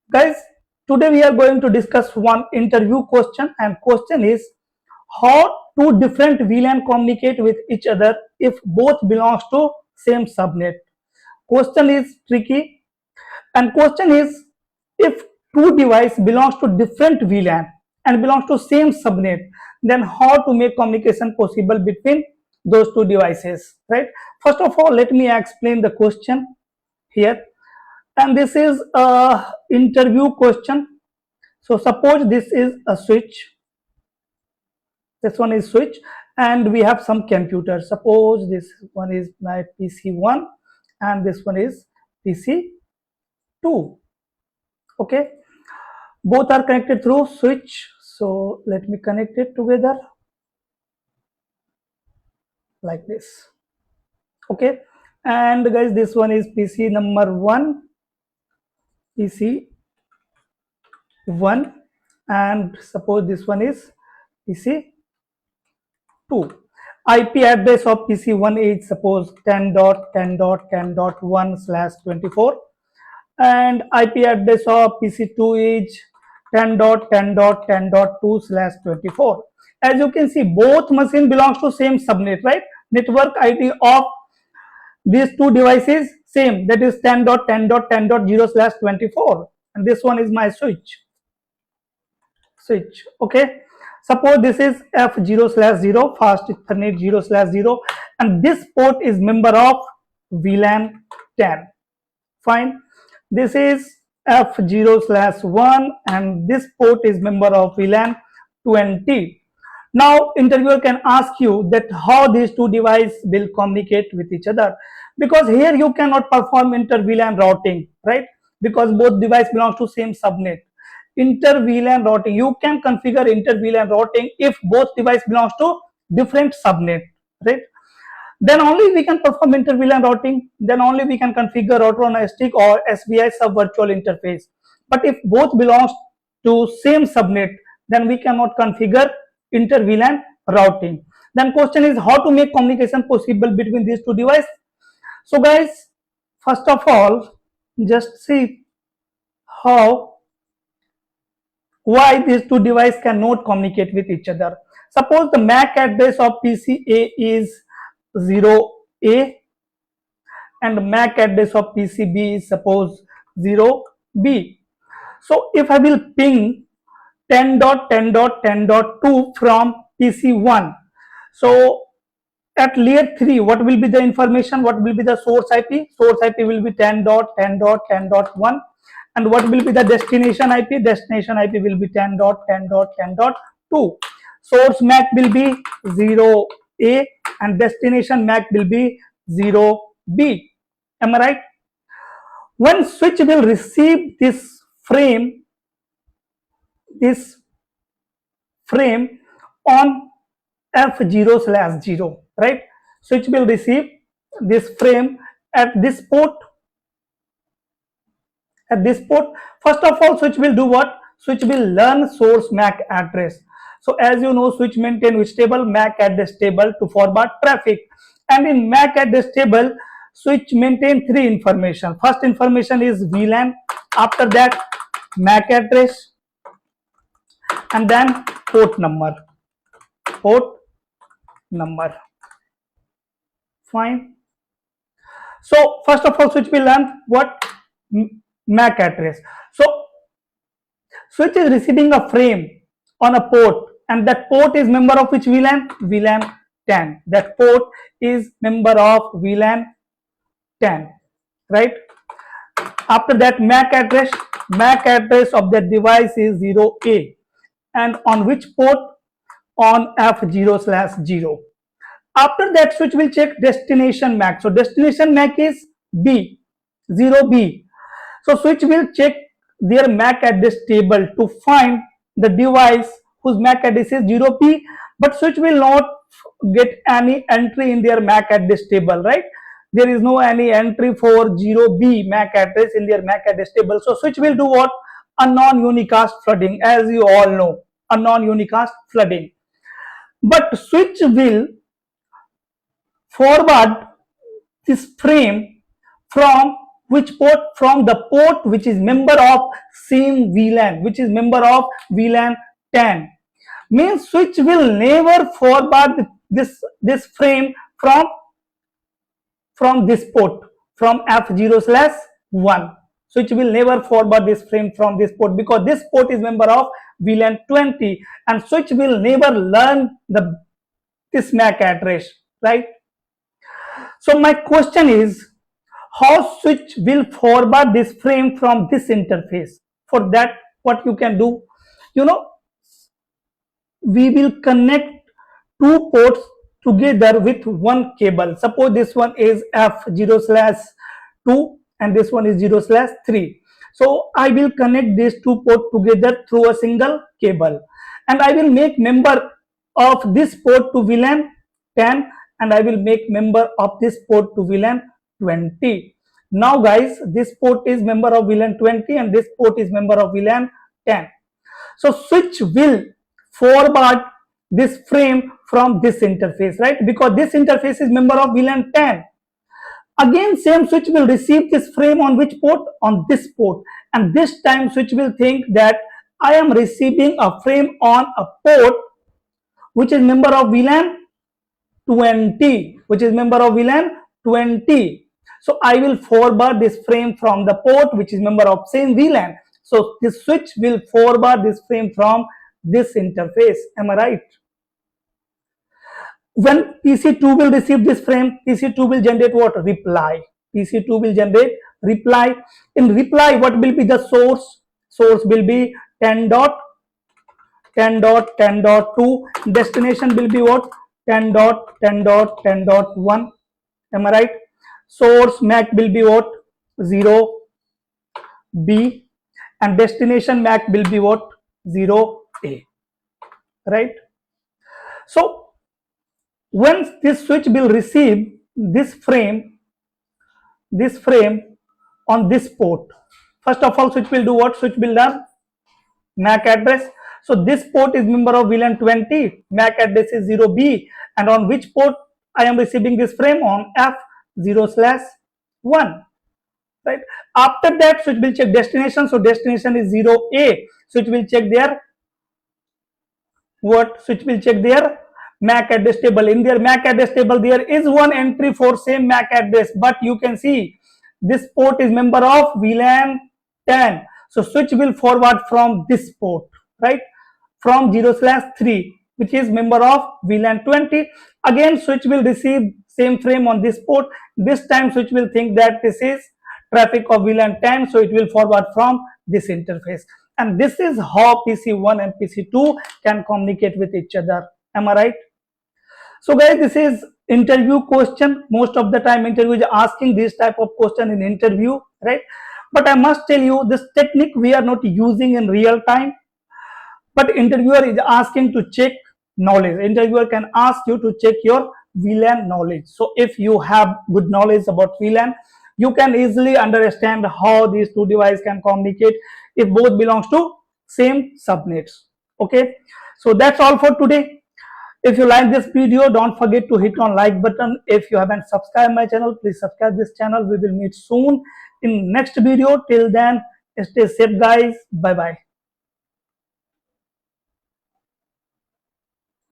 Guys, today we are going to discuss one interview question, and question is how two different VLAN communicate with each other if both belongs to same subnet. Question is tricky, and question is if two device belongs to different VLAN and belongs to same subnet, then how to make communication possible between those two devices, right? First of all, let me explain the question here, and this is a interview question. So suppose this is a switch, this one is switch, and we have some computer. Suppose this one is my PC1 and this one is PC2. Okay, both are connected through switch. So let me connect it together like this. Okay, and guys, this one is PC number 1, PC1, and suppose this one is PC2. IP address of PC1 is suppose 10.10.10.1/24, and IP address of PC2 is 10.10.10.2/24. As you can see, both machine belongs to same subnet, right? Network ID of these two devices same, that is 10.10.10.0/24, and this one is my switch. Okay, suppose this is F0/0, fast Ethernet 0/0, and this port is member of VLAN 10. Fine, this is F0/1 and this port is member of VLAN 20. Now interviewer can ask you that how these two devices will communicate with each other, because here you cannot perform inter-VLAN routing, right? Because both device belongs to same subnet. Inter-VLAN routing, you can configure inter-VLAN routing if both device belongs to different subnet, right? Then only we can perform inter-VLAN routing, then only we can configure router on a stick or SVI sub virtual interface. But if both belongs to same subnet, then we cannot configure inter-VLAN routing. Then question is how to make communication possible between these two devices. So guys, first of all, just see why these two devices cannot communicate with each other. Suppose the MAC address of PCA is 0A and MAC address of PCB is suppose 0B. So if I will ping 10.10.10.2 from PC1, so at layer 3, what will be the information? What will be the source IP? Source IP will be 10.10.10.1. And what will be the destination IP? Destination IP will be 10.10.10.2. Source MAC will be 0A and destination MAC will be 0B. Am I right? When switch will receive this frame on F0/0, right? Switch will receive this frame at this port. First of all, switch will do what? Switch will learn source MAC address. So as you know, switch maintain which table? MAC address table to forward traffic. And in MAC address table, switch maintain 3 information. First information is VLAN, after that MAC address, and then port number. Fine. So first of all, switch will learn what? MAC address. So switch is receiving a frame on a port, and that port is member of which VLAN? VLAN 10. That port is member of VLAN 10, right? After that, MAC address of that device is 0A, and on which port? On F0/0. After that, switch will check destination MAC. So destination MAC is B, 0B. So switch will check their MAC address table to find the device whose MAC address is 0B, but switch will not get any entry in their MAC address table, right? There is no any entry for 0B MAC address in their MAC address table. So switch will do what? A non-unicast flooding, as you all know, a non-unicast flooding. But switch will forward this frame from Which port? From the port which is member of same VLAN, which is member of VLAN 10. Means switch will never forward this frame from this port, from F0/1. Switch will never forward this frame from this port, because this port is member of VLAN 20, and switch will never learn this MAC address, right? So my question is, how switch will forward this frame from this interface? For that, what you can do, we will connect two ports together with one cable. Suppose this one is F0/2 and this one is 0/3. So I will connect these two ports together through a single cable, and I will make member of this port to VLAN 10, and I will make member of this port to VLAN 20. Now guys, this port is member of VLAN 20 and this port is member of VLAN 10. So switch will forward this frame from this interface, right? Because this interface is member of VLAN 10. Again, same switch will receive this frame on which port? On this port. And this time switch will think that I am receiving a frame on a port which is member of VLAN 20, which is member of VLAN 20. So I will forward this frame from the port which is member of same VLAN. So this switch will forward this frame from this interface. Am I right? When PC2 will receive this frame, PC2 will generate what? Reply. PC2 will generate reply. In reply, what will be the source? Source will be 10.10.10.2. Destination will be what? 10.10.10.1. Am I right? Source MAC will be what? 0B. And destination MAC will be what? 0A. Right? So once this switch will receive this frame on this port, first of all, switch will do what? Switch will learn MAC address. So this port is member of VLAN 20, MAC address is 0B, and on which port I am receiving this frame? On F0/1. Right? After that, switch will check destination. So destination is 0A. Switch will check their what? Switch will check their MAC address table. In their MAC address table, there is one entry for same MAC address, but you can see this port is member of VLAN 10. So switch will forward from this port, right? From 0/3, which is member of VLAN 20. Again, switch will receive same frame on this port. This time switch will think that this is traffic of VLAN 10, so it will forward from this interface. And this is how PC1 and PC2 can communicate with each other. Am I right? So guys, this is interview question. Most of the time interview is asking this type of question in interview, right? But I must tell you, this technique we are not using in real time, but interviewer is asking to check knowledge. Interviewer can ask you to check your VLAN knowledge. So if you have good knowledge about VLAN, you can easily understand how these two devices can communicate if both belongs to same subnets. Okay, so that's all for today. If you like this video, don't forget to hit on like button. If you haven't subscribed my channel, please subscribe this channel. We will meet soon in next video. Till then, stay safe guys. Bye bye.